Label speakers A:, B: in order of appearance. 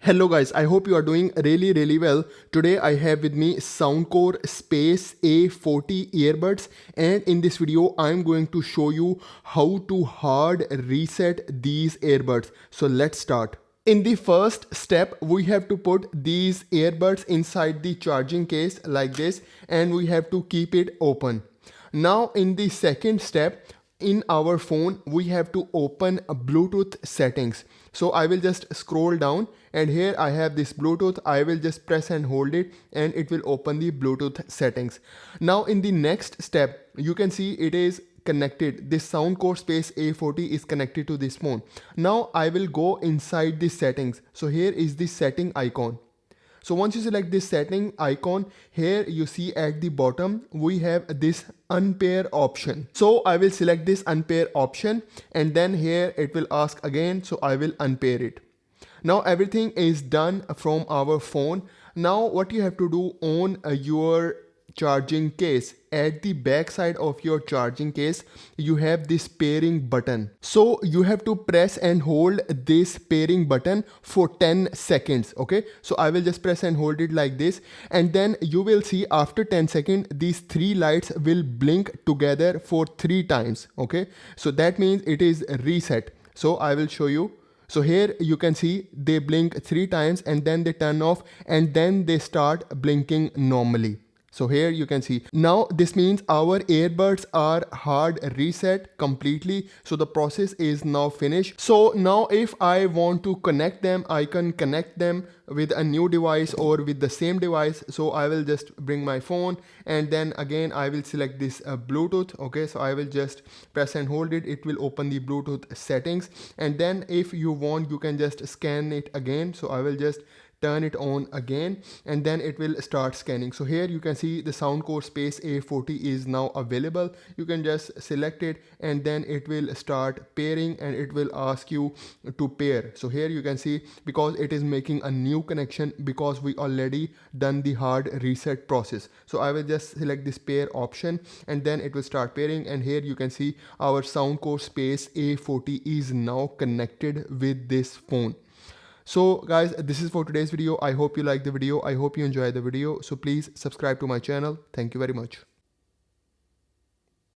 A: Hello guys, I hope you are doing really well. Today I have with me Soundcore Space A40 earbuds, and in this video I'm going to show you how to hard reset these earbuds. So let's start. In the first step, we have to put these earbuds inside the charging case like this, and we have to keep it open. Now in the second step, in our phone we have to open Bluetooth settings. So I will just scroll down, and here I have this Bluetooth. I will just press and hold it, and it will open the Bluetooth settings. Now in the next step, you can see it is connected. This Soundcore Space A40 is connected to this phone. Now I will go inside the settings. So here is the setting icon. So once you select this setting icon, here you see at the bottom we have this unpair option. So I will select this unpair option, and then here it will ask again, so I will unpair it. Now everything is done from our phone. Now what you have to do on your charging case, at the back side of your charging case you have this pairing button. So you have to press and hold this pairing button for 10 seconds. Okay, so I will just press and hold it like this, and then you will see after 10 seconds these three lights will blink together for 3 times. Okay, so that means it is reset. So I will show you. So here you can see they blink 3 times, and then they turn off, and then they start blinking normally. So here you can see. Now this means our earbuds are hard reset completely. So the process is now finished. So now if I want to connect them, I can connect them with a new device or with the same device. So I will just bring my phone, and then again I will select this Bluetooth. Okay, so I will just press and hold it. It will open the Bluetooth settings, and then if you want you can just scan it again. So I will just turn it on again, and then it will start scanning. So here you can see the Soundcore Space A40 is now available. You can just select it, and then it will start pairing, and it will ask you to pair. So here you can see, because it is making a new connection because we already done the hard reset process. So I will just select this pair option, and then it will start pairing, and here you can see our Soundcore Space A40 is now connected with this phone. So guys, this is for today's video. I hope you like the video. I hope you enjoy the video. So please subscribe to my channel. Thank you very much.